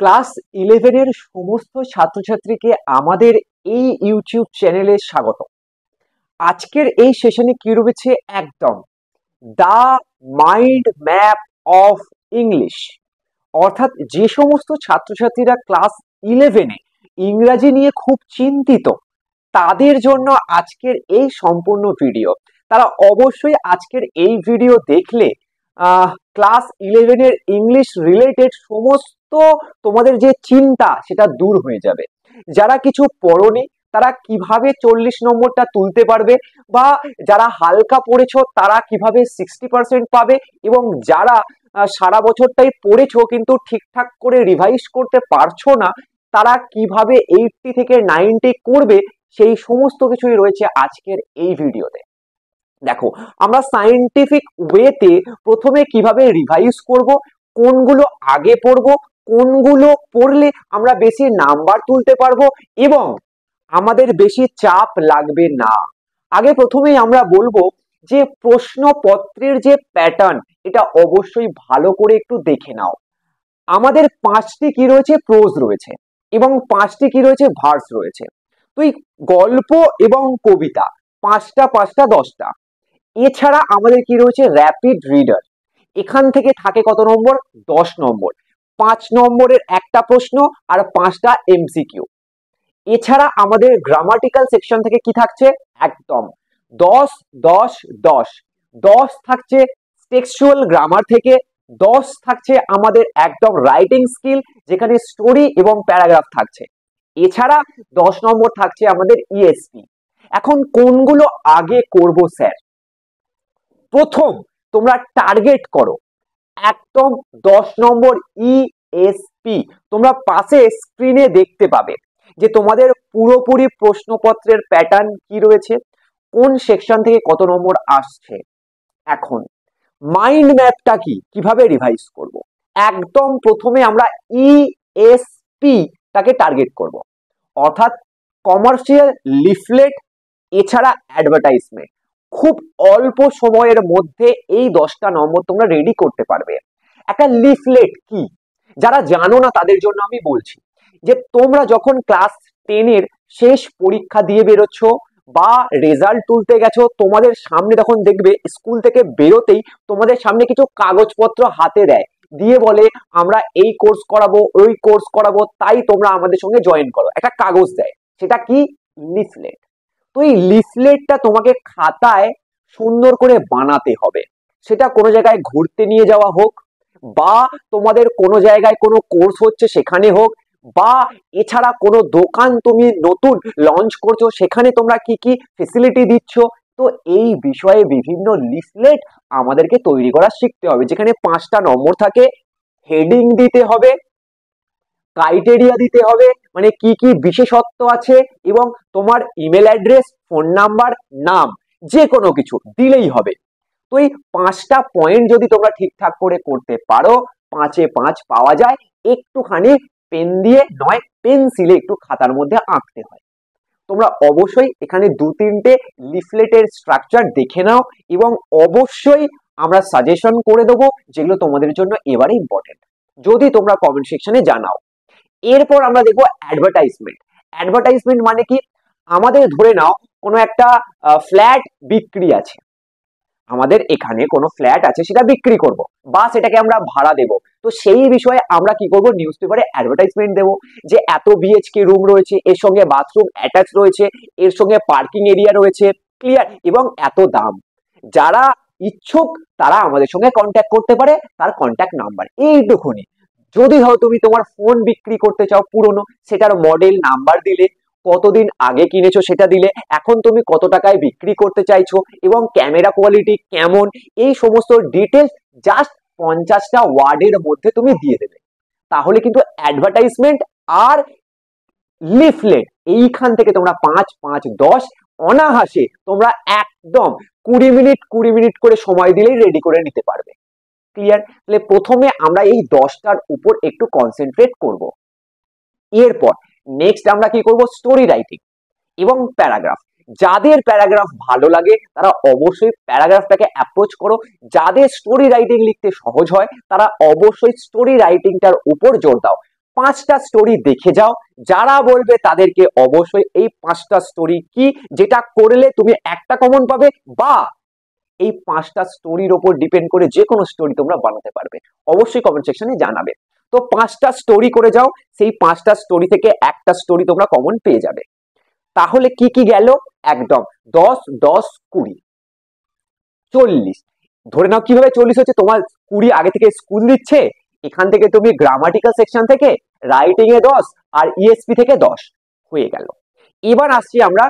Class 11 এর সমস্ত ছাত্রছাত্রীকে আমাদের এই ইউটিউব চ্যানেলে স্বাগত। আজকের এই সেশনে কি রয়েছে, একদম দা মাইন্ড ম্যাপ অফ ইংলিশ। অর্থাৎ যে সমস্ত ছাত্রছাত্রীরা ক্লাস 11-এ ইংরাজি নিয়ে খুব চিন্তিত, তাদের জন্য আজকের এই সম্পূর্ণ ভিডিও। তারা অবশ্যই আজকের এই ভিডিও দেখলে ক্লাস 11-এর ইংলিশ রিলেটেড সমস্ত তোমাদের যে চিন্তা সেটা দূর হয়ে যাবে। যারা কিছু পড়োনি তারা কিভাবে 40 নম্বরটা তুলতে পারবে, বা যারা হালকা পড়েছো তারা কিভাবে 60% পাবে, এবং যারা সারা বছরটাই পড়েছো কিন্তু ঠিকঠাক করে রিভাইজ করতে পারছো না, তারা কিভাবে 80 থেকে 90 করবে, সেই সমস্ত কিছুই রয়েছে আজকের এই ভিডিওতে। দেখো, আমরা সায়েন্টিফিক ওয়েতে প্রথমে কিভাবে রিভাইজ করব, কোনগুলো আগে পড়ব, কোনগুলো পড়লে আমরা বেশি নাম্বার তুলতে পারবো এবং আমাদের বেশি চাপ লাগবে না। আগে প্রথমেই আমরা বলবো যে প্রশ্নপত্রের যে প্যাটার্ন, এটা অবশ্যই ভালো করে একটু দেখে নাও। আমাদের 5টি কি রয়েছে, প্রোজ রয়েছে, এবং 5টি কি রয়েছে, ভার্স রয়েছে। তো এই গল্প এবং কবিতা 5টা 5টা 10টা। এছাড়া আমাদের কি রয়েছে, র্যাপিড রিডার। এখান থেকে থাকে কত নম্বর, 10 নম্বর। 5 নম্বরের একটা প্রশ্ন আর 5টা এমসিকিউ। এছাড়া আমাদের গ্রামাটিক্যাল সেকশন থেকে কি থাকছে, একদম 10 10 10 10 থাকছে টেক্সচুয়াল গ্রামার থেকে, 10 থাকছে আমাদের একদম রাইটিং স্কিল, যেখানে স্টোরি এবং প্যারাগ্রাফ থাকছে। এছাড়া 10 নম্বর থাকছে আমাদের ইএসপি। এখন কোনগুলো আগে করব স্যার? প্রথম তোমরা টার্গেট করো একদম 10 নম্বর ইএসপি। তোমরা পাশে স্ক্রিনে দেখতে পাবে যে তোমাদের পুরোপুরি প্রশ্নপত্রের প্যাটার্ন কি রয়েছে, কোন সেকশন থেকে কত নম্বর আসছে। এখন মাইন্ড ম্যাপটা কি, কিভাবে রিভাইজ করব? একদম প্রথমে আমরা ইএসপি টাকে টার্গেট করব, অর্থাৎ কমার্শিয়াল লিফলেট এছাড়া অ্যাডভার্টাইজমেন্ট। খুব অল্প সময়ের মধ্যে এই 10টা নম্বর তোমরা রেডি করতে পারবে। একটা লিফলেট কি, যারা জানো না তাদের জন্য আমি বলছি, যে তোমরা যখন ক্লাস 10-এর শেষ পরীক্ষা দিয়ে বেরোচ্ছ বা রেজাল্ট তুলতে গেছো, তোমাদের সামনে তখন দেখবে স্কুল থেকে বেরোতেই তোমাদের সামনে কিছু কাগজপত্র হাতে দেয়, দিয়ে বলে আমরা এই কোর্স করাবো, ওই কোর্স করাবো, তাই তোমরা আমাদের সঙ্গে জয়েন করো। একটা কাগজ দেয়, সেটা কি, লিফলেট। তো এই লিফলেটটা তোমাকে খাতায় সুন্দর করে বানাতে হবে। সেটা কোনো জায়গায় ঘুরতে নিয়ে যাওয়া হোক, বা তোমাদের কোনো জায়গায় কোনো কোর্স হচ্ছে সেখানে হোক, বা এছাড়া কোনো দোকান তুমি নতুন লঞ্চ করছো সেখানে তোমরা কি কি ফেসিলিটি দিচ্ছ। তো এই বিষয়ে বিভিন্ন লিফলেট আমাদেরকে তৈরি করা শিখতে হবে, যেখানে 5টা নম্বর থাকে। হেডিং দিতে হবে, ক্রাইটেরিয়া দিতে হবে, মানে কি কি বিশেষত্ব আছে, এবং তোমার ইমেল অ্যাড্রেস, ফোন নাম্বার, নাম, যে কোনো কিছু দিলেই হবে। তো এই 5টা পয়েন্ট যদি তোমরা ঠিকঠাক করে করতে পারো, 5-এ 5 পাওয়া যায়। একটুখানি পেন দিয়ে নয়, পেন্সিলে একটু খাতার মধ্যে আঁকতে হয়। তোমরা অবশ্যই এখানে 2-3টে লিফলেটের স্ট্রাকচার দেখে নাও, এবং অবশ্যই আমরা সাজেশন করে দেবো যেগুলো তোমাদের জন্য এবারে ইম্পর্টেন্ট, যদি তোমরা কমেন্ট সেকশনে জানাও। এরপর আমরা দেখবো অ্যাডভার্টাইজমেন্ট। অ্যাডভার্টাইজমেন্ট মানে কি, আমাদের ধরে নাও কোনো একটা ফ্ল্যাট বিক্রি আছে, আমাদের এখানে কোনো ফ্ল্যাট আছে, সেটা বিক্রি করব বা সেটাকে আমরা ভাড়া দেব। তো সেই বিষয়ে আমরা কি করব, নিউজ পেপারে অ্যাডভার্টাইজমেন্ট দেবো যে এত বিএইচকে রুম রয়েছে, এর সঙ্গে বাথরুম অ্যাটাচ রয়েছে, এর সঙ্গে পার্কিং এরিয়া রয়েছে, ক্লিয়ার, এবং এত দাম। যারা ইচ্ছুক তারা আমাদের সঙ্গে কন্ট্যাক্ট করতে পারে, তার কন্ট্যাক্ট নাম্বার এইটুকুনি। যদি হয় তুমি তোমার ফোন বিক্রি করতে চাও পুরনো, সেটার মডেল নাম্বার দিলে, কতদিন আগে কিনেছো সেটা দিলে, এখন তুমি কত টাকায় বিক্রি করতে চাইছো, এবং ক্যামেরা কোয়ালিটি কেমন, এই সমস্ত ডিটেলস জাস্ট 50টা ওয়ার্ডের মধ্যে তুমি দিয়ে দেবে। তাহলে কিন্তু অ্যাডভার্টাইজমেন্ট আর লিফলেট এইখান থেকে তোমরা 5 5 10 অনাহাসে তোমরা একদম 20 মিনিট করে সময় দিলেই রেডি করে নিতে পারবে। ক্লিয়ার? তাহলে প্রথমে আমরা এই 10টার উপর একটু কনসেন্ট্রেট করব। এরপর নেক্সট আমরা কি করব, স্টোরি রাইটিং এবং প্যারাগ্রাফ। যাদের প্যারাগ্রাফ ভালো লাগে তারা অবশ্যই প্যারাগ্রাফটাকে অ্যাপ্রোচ করো, যাদের স্টোরি রাইটিং লিখতে সহজ হয় তারা অবশ্যই স্টোরি রাইটিংটার উপর জোর দাও। 5টা স্টোরি দেখে যাও। যারা বলবে তাদেরকে অবশ্যই এই 5টা স্টোরি কি, যেটা করলে তুমি একটা কমন পাবে, বা এই 5টা স্টোরির ওপর ডিপেন্ড করে যে কোনো স্টোরি তোমরা বানাতে পারবে। অবশ্যই কমেন্ট সেকশনে জানাবে। তো 5টা স্টোরি করে যাও, সেই 5টা স্টোরি থেকে একটা স্টোরি তোমরা কমন পেয়ে যাবে। তাহলে কি কি গেল? একদম 10, 10, 20, 40। ধরে নাও কিভাবে 40 হচ্ছে, তোমার 20 আগে থেকে স্কুল দিচ্ছে, এখান থেকে তুমি গ্রামাটিক্যাল সেকশন থেকে রাইটিং এ 10 আর ইএসপি থেকে 10 হয়ে গেল। এবার আসছি আমরা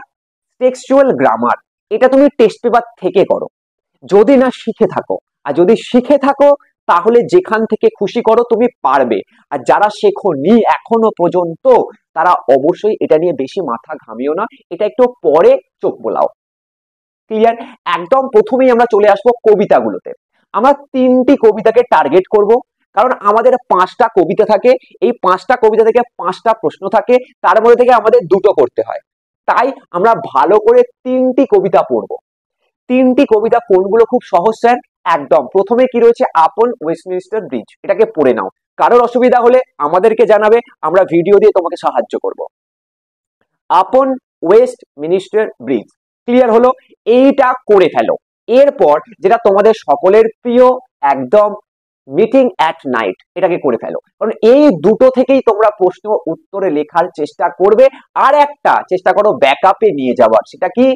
টেক্সচুয়াল গ্রামার। এটা তুমি টেস্ট পেপার থেকে করো যদি না শিখে থাকো, আর যদি শিখে থাকো তাহলে যেখান থেকে খুশি করো, তুমি পারবে। আর যারা শেখোনি এখনো পর্যন্ত, তারা অবশ্যই এটা নিয়ে বেশি মাথা ঘামিও না, এটা একটু পরে চোখ বোলাও। ক্লিয়ার? একদম প্রথমেই আমরা চলে আসবো কবিতাগুলোতে। আমরা 3টি কবিতাকে টার্গেট করব, কারণ আমাদের 5টা কবিতা থাকে। এই 5টা কবিতা থেকে 5টা প্রশ্ন থাকে, তার মধ্যে থেকে আমাদের 2টো করতে হয়। তাই আমরা ভালো করে 3টি কবিতা পড়বো। 3টি কবিতা কোনগুলো? খুব সহজ স্যার। একদম প্রথমে কি রয়েছে? Upon Westminster bridge. এটাকে পড়ে নাও। কারোর অসুবিধা হলে আমাদেরকে জানাবে, আমরা ভিডিও দিয়ে তোমাকে সাহায্য করব। আপন ওয়েস্টমিনিস্টার ব্রিজ ক্লিয়ার হলো? এইটা করে ফেলো। এরপর যেটা তোমাদের সকলের প্রিয়, একদম মিটিং অ্যাট নাইট, এটাকে করে ফেলো। কারণ এই দুটো থেকেই তোমরা প্রশ্ন উত্তরে লেখার চেষ্টা করবে। আর একটা চেষ্টা করো ব্যাকআপে নিয়ে যাওয়ার, সেটা কি?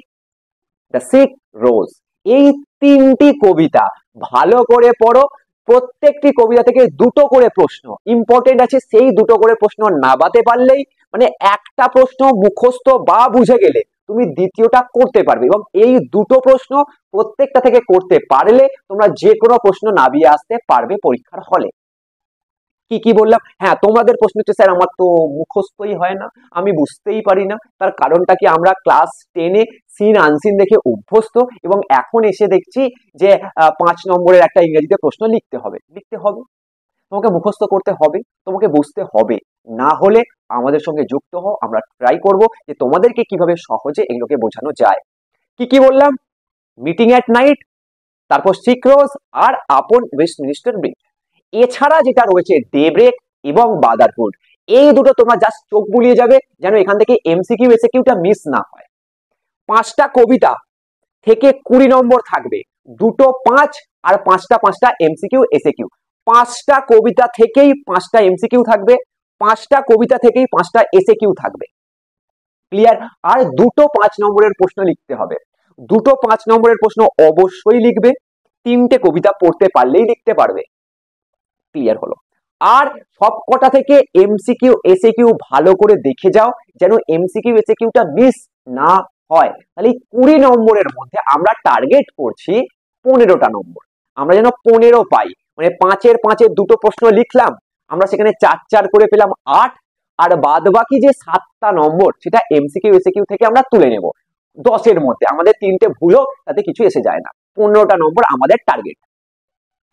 দ্য সিক রোজ। এই 3টি কবিতা ভালো করে পড়ো। প্রত্যেকটি কবিতা থেকে 2টো করে প্রশ্ন ইম্পর্টেন্ট আছে। সেই 2টো করে প্রশ্ন নাবাতে পারলেই, মানে একটা প্রশ্ন মুখস্থ বা বুঝে গেলে তুমি দ্বিতীয়টা করতে পারবে, এবং এই 2টো প্রশ্ন প্রত্যেকটা থেকে করতে পারলে তোমরা যে কোনো প্রশ্ন নাবিয়ে আসতে পারবে পরীক্ষার হলে। কি কি বললাম? হ্যাঁ, তোমাদের প্রশ্ন হচ্ছে স্যার আমার তো মুখস্থই হয় না, আমি বুঝতেই পারি না। তার কারণটা কি? আমরা ক্লাস 10-এ সিন আনসিন দেখে অভ্যস্ত, এবং এখন এসে দেখছি যে 5 নম্বরের একটা ইংরেজিতে প্রশ্ন লিখতে হবে। তোমাকে মুখস্থ করতে হবে, তোমাকে বুঝতে হবে। না হলে আমাদের সঙ্গে যুক্ত হও, আমরা ট্রাই করব যে তোমাদেরকে কিভাবে সহজে এগুলোকে বোঝানো যায়। কি কি বললাম? মিটিং অ্যাট নাইট, তারপর সিক রোজ, আর আপন ওয়েস্টমিনিস্টার ব্রিজ। এছাড়া যেটা রয়েছে ডেব্রেক এবং বাদারহুড, এই দুটো তোমরা জাস্ট চোখ বুলিয়ে যাবে, যেন এখান থেকে এমসিকিউ এসএকিউটা মিস না হয়। 5টা কবিতা থেকে 20 নম্বর থাকবে, 2টো 5 আর 5টা এমসিকিউ এসএকিউ। 5টা কবিতা থেকেই 5টা এমসিকিউ থাকবে, 5টা কবিতা থেকেই 5টা এসএকিউ থাকবে। ক্লিয়ার? আর 2টো 5 নম্বরের প্রশ্ন লিখতে হবে। 2টো 5 নম্বরের প্রশ্ন অবশ্যই লিখবে। 3টে কবিতা পড়তে পারলেই লিখতে পারবে। ক্লিয়ার হলো? আর সবকটা থেকে এমসিকিউ এসএকিউ ভালো করে দেখে যাও, যেন এমসিকিউ এসএকিউটা মিস না হয়। তাহলে 20 নম্বরের মধ্যে আমরা টার্গেট করছি 15টা নম্বর। আমরা যেন 15 পাই, মানে 5-এর 5-এর 2টো প্রশ্ন লিখলাম, আমরা সেখানে 4-4 করে পেলাম 8, আর বাদ বাকি যে 7টা নম্বর সেটা এমসিকিউ এসএকিউ থেকে আমরা তুলে নেব। 10-এর মধ্যে আমাদের 3টে ভুলও তাতে কিছু এসে যায় না। 15টা নম্বর আমাদের টার্গেট।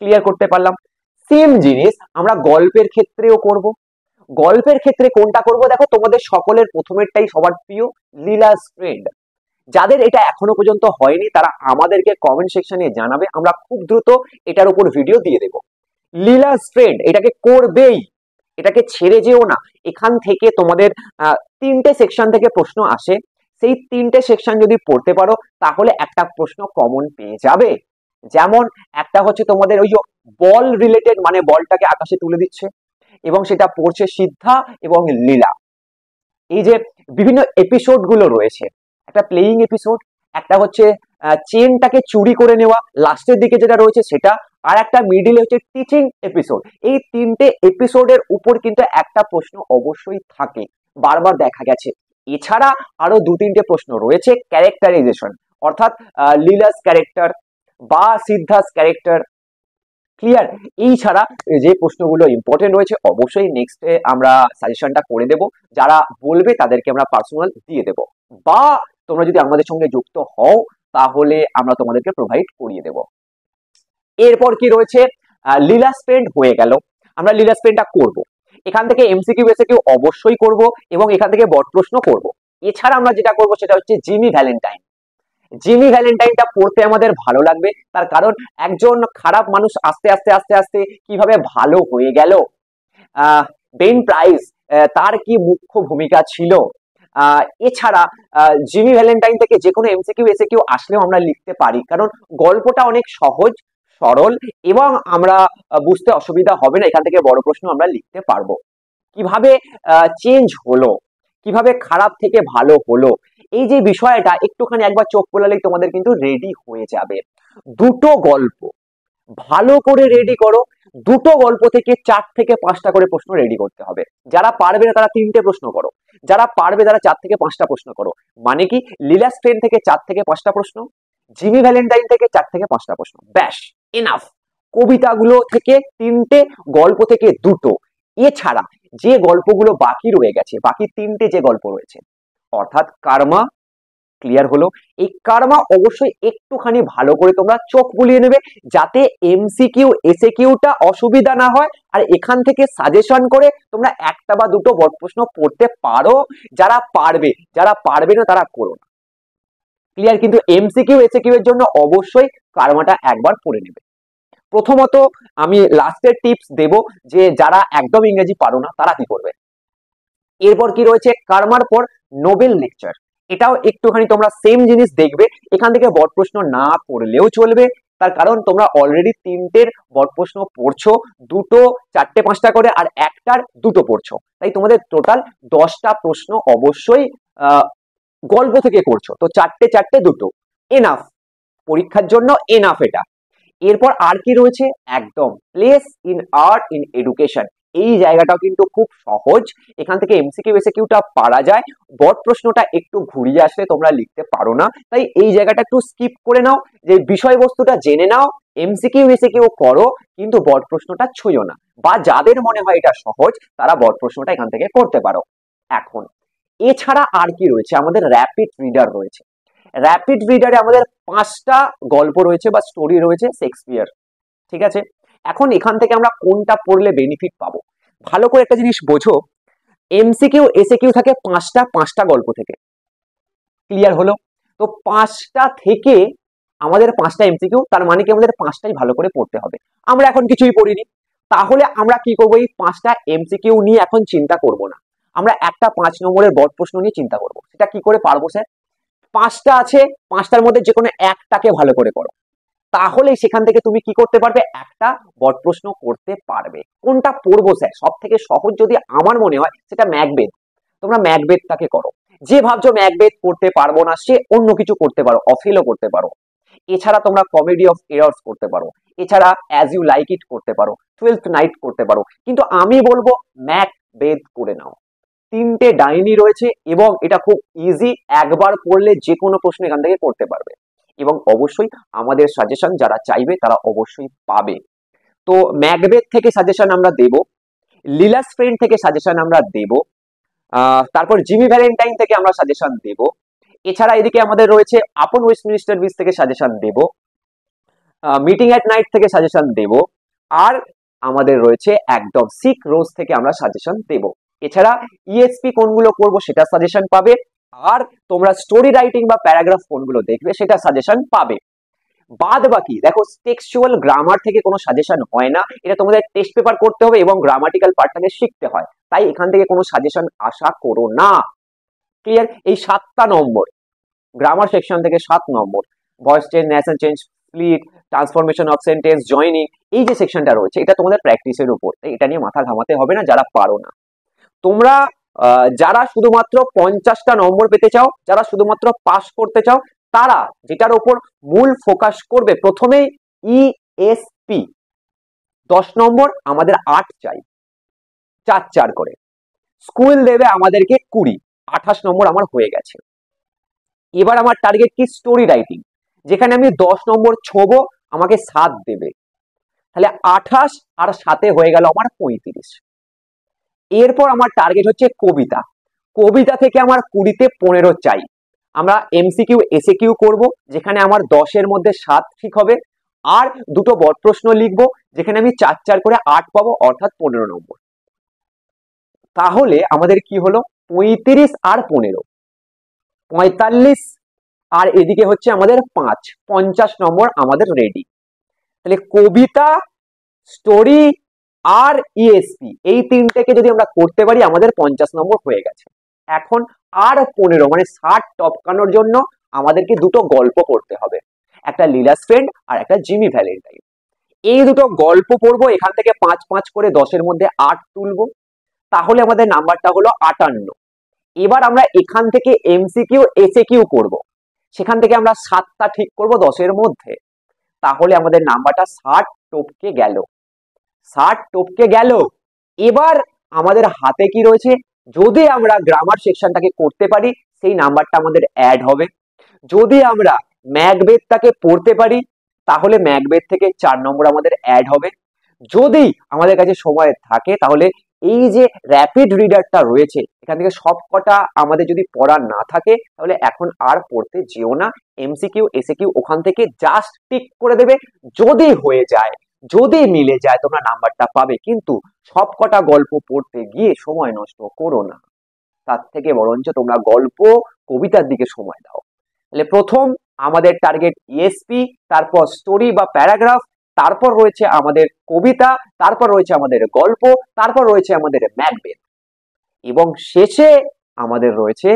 ক্লিয়ার করতে পারলাম? সেম জিনিস আমরা গল্পের ক্ষেত্রেও করব। গল্পের ক্ষেত্রে কোনটা করব? দেখো, তোমাদের সকলের প্রথমেরটাই সবার প্রিয়, লীলাস ফ্রেন্ড। যাদের এটা এখনো পর্যন্ত হয়নি তারা আমাদেরকে কমেন্ট সেকশনে জানাবে, আমরা খুব দ্রুত এটার উপর ভিডিও দিয়ে দেব। লীলাস ফ্রেন্ড এটাকে করবেই, এটাকে ছেড়ে যেও না। এখান থেকে তোমাদের 3টে সেকশন থেকে প্রশ্ন আসে, সেই 3টে সেকশন যদি পড়তে পারো তাহলে একটা প্রশ্ন কমন পেয়ে যাবে। যেমন একটা হচ্ছে তোমাদের ওই যে বল রিলেটেড, মানে বলটাকে আকাশে তুলে দিচ্ছে, এবং সেটা পড়ছে সিদ্ধা এবং লীলা। এই যে বিভিন্ন এপিসোড গুলো রয়েছে, একটা প্লেইং এপিসোড, একটা হচ্ছে চেনটাকে চুরি করে নেওয়া, লাস্টের দিকে যেটা রয়েছে সেটা, আর একটা মিডিলে হচ্ছে টিচিং এপিসোড। এই 3টে এপিসোডের উপর কিন্তু একটা প্রশ্ন অবশ্যই থাকে, বারবার দেখা গেছে। এছাড়া আরো 2-3টে প্রশ্ন রয়েছে ক্যারেক্টারাইজেশন, অর্থাৎ লীলাস ক্যারেক্টার বা সিদ্ধাস ক্যারেক্টার। ক্লিয়ার? এই ছাড়া যে প্রশ্নগুলো ইম্পর্টেন্ট রয়েছে অবশ্যই নেক্সটে আমরা সাজেশনটা করে দেব। যারা বলবে তাদেরকে আমরা পার্সোনাল দিয়ে দেব, বা তোমরা যদি আমাদের সঙ্গে যুক্ত হও তাহলে আমরা তোমাদেরকে প্রোভাইড করিয়ে দেব। এরপর কি রয়েছে? লীলাস ফ্রেন্ড হয়ে গেল, আমরা লীলাস ফ্রেন্ডটা করব। এখান থেকে এমসিকিউ এসএকিউ অবশ্যই করব, এবং এখান থেকে বট প্রশ্ন করব। এছাড়া আমরা যেটা করব সেটা হচ্ছে জিমি ভ্যালেন্টাইন। জিমি ভ্যালেন্টাইনটা পড়তে আমাদের ভালো লাগবে, তার কারণ একজন খারাপ মানুষ আস্তে আস্তে আস্তে আস্তে কিভাবে ভালো হয়ে গেল। বেন প্রাইস, তার কি মুখ্য ভূমিকা ছিল, এছাড়া জিমি ভ্যালেন্টাইন থেকে যে কোনো এমসিকিউ এসিকিউ আসলেও আমরা লিখতে পারি, কারণ গল্পটা অনেক সহজ সরল এবং আমরা বুঝতে অসুবিধা হবে না, এখান থেকে বড় প্রশ্ন আমরা লিখতে পারবো। কিভাবে চেঞ্জ হলো, কিভাবে খারাপ থেকে ভালো হলো, এই যে বিষয়টা একটুখানি একবার চোখ পড়ালেই তোমাদের কিন্তু রেডি হয়ে যাবে। দুটো গল্প ভালো করে রেডি করো, দুটো গল্প থেকে 4 থেকে 5টা করে প্রশ্ন রেডি করতে হবে। যারা পারবে না তারা 3টে প্রশ্ন করো, যারা পারবে তারা 4 থেকে 5টা প্রশ্ন করো। মানে কি, লিলাস ট্রেন থেকে 4 থেকে 5টা প্রশ্ন, জিমি ভ্যালেন্টাইন থেকে 4 থেকে 5টা প্রশ্ন, ব্যাস এনাফ। কবিতাগুলো থেকে 3টে, গল্প থেকে 2টো। এছাড়া যে গল্পগুলো বাকি রয়ে গেছে, বাকি 3টে যে গল্প রয়েছে, অর্থাৎ কার্মা, ক্লিয়ার হলো? এই কার্মা অবশ্যই একটুখানি ভালো করে তোমরা চোখ বুলিয়ে নেবে, যাতে এমসিকিউ এসএকিউটা অসুবিধা না হয়, আর এখান থেকে সাজেশন করে তোমরা একটা বা দুটো বড় প্রশ্ন পড়তে পারো। যারা পারবে, যারা পারবে না তারা করো না, ক্লিয়ার? কিন্তু এমসিকিউ এসএকিউ এর জন্য অবশ্যই কার্মাটা একবার পড়ে নেবে। প্রথমত আমি লাস্টের টিপস দেব, যে যারা একদম ইংরেজি পারো না তারা কি করবে। এরপর কি রয়েছে, কার্মার পর নোবেল লেকচার, এটাও একটুখানি তোমরা সেম জিনিস দেখবে। এখান থেকে বড় প্রশ্ন না পড়লেও চলবে, তার কারণ তোমরা অলরেডি 3টের বড় প্রশ্ন পড়ছো, 2টো 4টে 5টা করে, আর একটার 2টো পড়ছো, তাই তোমাদের টোটাল 10টা প্রশ্ন অবশ্যই গল্প থেকে করছো। তো 4টে 4টে 2টো এনাফ, পরীক্ষার জন্য এনাফ এটা। এরপর আর কি রয়েছে, একদম place in art in education, এই জায়গাটাও কিন্তু খুব সহজ, এখান থেকে এমসিকিউ এসএকিউটা পারা যায়। বড় প্রশ্নটা একটু ঘুরিয়ে আসলে তোমরা লিখতে পারো না, তাই এই জায়গাটা একটু স্কিপ করে নাও, যে বিষয়বস্তুটা জেনে নাও, এমসিকিউ এসএকিউ করো, কিন্তু বড় প্রশ্নটা ছুঁয়ো না। বা যাদের মনে হয় এটা সহজ তারা বড় প্রশ্নটা এখান থেকে করতে পারো। এখন এছাড়া আর কি রয়েছে, আমাদের র্যাপিড রিডার রয়েছে। র্যাপিড রিডারে আমাদের 5টা গল্প রয়েছে বা স্টোরি রয়েছে শেক্সপিয়ার, ঠিক আছে? এখন এখান থেকে আমরা কোনটা পড়লে বেনিফিট পাবো, ভালো করে একটা জিনিস বোঝো, এমসিকিউ এসএকিউ থাকে 5টা গল্প থেকে, ক্লিয়ার হলো? তো 5টা থেকে আমাদের 5টা এমসিকিউ, তার মানে কি আমাদের 5টাই ভালো করে পড়তে হবে। আমরা এখন কিছুই পড়িনি, তাহলে আমরা কি করবো, এই 5টা এমসিকিউ নিয়ে এখন চিন্তা করব না, আমরা একটা 5 নম্বরের বড় প্রশ্ন নিয়ে চিন্তা করব। সেটা কি করে পারবো স্যার? 5টা আছে, 5টার মধ্যে যে কোনো একটাকে ভালো করে করো, তাহলে সেখান থেকে তুমি কি করতে পারবে, একটা বড় প্রশ্ন করতে পারবে। কোনটা পড়বো স্যার? সব থেকে সহজ যদি আমার মনে হয় সেটা ম্যাকবেথ, তোমরা ম্যাকবেথটাকে করো। যে ভাবছো ম্যাকবেথ করতে পারবো না, সে অন্য কিছু করতে পারো, অফেলও করতে পারো। এছাড়া তোমরা কমেডি অফ এরর্স করতে পারো, এছাড়া অ্যাজ ইউ লাইক ইট করতে পারো, 12th নাইট করতে পারো, কিন্তু আমি বলবো ম্যাকবেথ করে নাও। 3টে ডাইনি রয়েছে এবং এটা খুব ইজি, একবার পড়লে যে কোনো প্রশ্ন এখান থেকে করতে পারবে, এবং অবশ্যই আমাদের সাজেশন যারা চাইবে তারা অবশ্যই পাবে। তো ম্যাকবেথ থেকে সাজেশন আমরা দেব, লিলাস ফ্রেন্ড থেকে সাজেশন আমরা দেব, তারপর জিমি ভ্যালেন্টাইন থেকে আমরা সাজেশন দেব, এছাড়া এদিকে আমাদের রয়েছে আপন ওয়েস্টমিনিস্টার ব্রিজ থেকে সাজেশন দেব, মিটিং এট নাইট থেকে সাজেশন দেব, আর আমাদের রয়েছে একদম সিক রোজ থেকে আমরা সাজেশন দেব। এছাড়া ইএসপি কোনগুলো করব সেটা সাজেশন পাবে, আর তোমরা স্টোরি রাইটিং বা প্যারাগ্রাফ কোনগুলো দেখবে সেটা সাজেশন পাবে। বাদ বাকি দেখো, টেক্সচুয়াল গ্রামার থেকে কোনো সাজেশন হয় না, এটা তোমাদের টেস্ট পেপার করতে হবে এবং গ্রামাটিক্যাল পার্টটাকে শিখতে হয়, তাই এখান থেকে কোনো সাজেশন আশা করো না, ক্লিয়ার? এই 7টা নম্বর গ্রামার সেকশন থেকে 7 নম্বর, voice change, narration change, split, transformation of sentence, joining, এই যে সেকশনটা রয়েছে এটা তোমাদের প্র্যাকটিসের উপর, এটা নিয়ে মাথা ঘামাতে হবে না যারা পারো না। তোমরা যারা শুধুমাত্র 50টা নম্বর পেতে চাও, যারা শুধুমাত্র পাস করতে চাও, তারা যেটার উপর মূল ফোকাস করবে, প্রথমেই ইএসপি 10 নম্বর, আমাদের 8 চাই, 4 করে। স্কুল দেবে আমাদেরকে 20, 28 নম্বর আমার হয়ে গেছে। এবার আমার টার্গেট কি, স্টোরি রাইটিং, যেখানে আমি 10 নম্বর ছোবো, আমাকে 7 দেবে, তাহলে 28 আর 7 হয়ে গেল আমার 35। এরপর আমার টার্গেট হচ্ছে কবিতা, কবিতা থেকে আমার 20তে 15 চাই। আমরা এমসিকিউ এসএকিউ করব, যেখানে আমার 10-এর মধ্যে 7 ঠিক হবে, আর দুটো বড় প্রশ্ন লিখবো, যেখানে আমি 4 করে 8 পাবো, অর্থাৎ 15 নম্বর। তাহলে আমাদের কি হলো, 35 আর 15, 45, আর এদিকে হচ্ছে আমাদের 5, 50 নম্বর আমাদের রেডি। তাহলে কবিতা, স্টোরি, আর ইএসপি, এই তিনটেকে যদি আমরা করতে পারি আমাদের 50 নম্বর হয়ে গেছে। এখন আর 15 মানে 60 টপকানোর জন্য আমাদেরকে দুটো গল্প পড়তে হবে, একটা লীলাস ফ্রেন্ড আর একটা জিমি ভ্যালেন্টাইন। এই দুটো গল্প পড়বো, এখান থেকে 5 5 করে 10-এর মধ্যে 8 তুলবো, তাহলে আমাদের নাম্বারটা হলো 58। এবার আমরা এখান থেকে এমসিকিউ এসএকিউ করব, সেখান থেকে আমরা 7টা ঠিক করব 10-এর মধ্যে, তাহলে আমাদের নাম্বারটা 60 টপকে গেল। 60 টপকে গেল। এবার আমাদের হাতে কি রয়েছে, যদি আমরা গ্রামার সেকশনটাকে করতে পারি সেই নাম্বারটা আমাদের অ্যাড হবে। যদি আমরা ম্যাকবেথটাকে পড়তে পারি তাহলে ম্যাকবেথ থেকে 4 নম্বর আমাদের অ্যাড হবে। যদি আমাদের কাছে সময় থাকে তাহলে এই যে র্যাপিড রিডারটা রয়েছে এখান থেকে সব কটা আমাদের যদি পড়া না থাকে তাহলে এখন আর পড়তে যেও না, এমসিকিউ এসএকিউ ওখান থেকে জাস্ট টিক করে দেবে। যদি হয়ে যায়, যদি মিলে যায় তোমরা নাম্বারটা পাবে, কিন্তু সব কটা গল্প পড়তে গিয়ে সময় নষ্ট করো না, তার থেকে বরঞ্চ তোমরা গল্প কবিতার দিকে সময় দাও। তাহলে প্রথম আমাদের টার্গেট ইএসপি, তারপর স্টোরি বা প্যারাগ্রাফ, তারপর রয়েছে আমাদের কবিতা, তারপর রয়েছে আমাদের গল্প, তারপর রয়েছে আমাদের ম্যাকবেথ, এবং শেষে আমাদের রয়েছে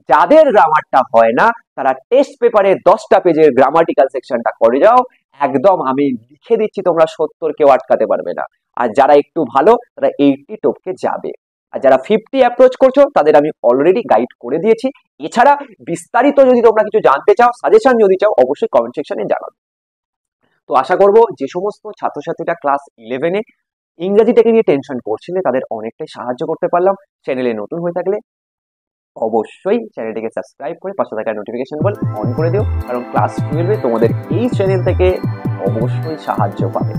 যাদের গ্রামারটা হয় না তারা টেস্ট পেপারে 10টা পেজের গ্রামাটিক্যাল সেকশনটা করে যাও। একদম আমি লিখে দিচ্ছি তোমরা 70 কেউ আটকাতে পারবে না। আর যারা একটু ভালো তারা 80 টপকে যাবে, আর যারা 50 অ্যাপ্রোচ করছো তাদের আমি অলরেডি গাইড করে দিয়েছি। এছাড়া বিস্তারিত যদি তোমরা কিছু জানতে চাও, সাজেশন যদি চাও, অবশ্যই কমেন্ট সেকশনে জানাবে। তো আশা করব যে সমস্ত ছাত্রছাত্রীরা ক্লাস 11-এ ইংরেজিটাকে নিয়ে টেনশন করছিলে তাদের অনেকটাই সাহায্য করতে পারলাম। চ্যানেলে নতুন হয়ে থাকলে অবশ্যই চ্যানেলটিকে সাবস্ক্রাইব করে পাশে থাকা নোটিফিকেশন বেল অন করে দিও, কারণ ক্লাস 12-এ তোমাদের এই চ্যানেল থেকে অবশ্যই সাহায্য পাবে।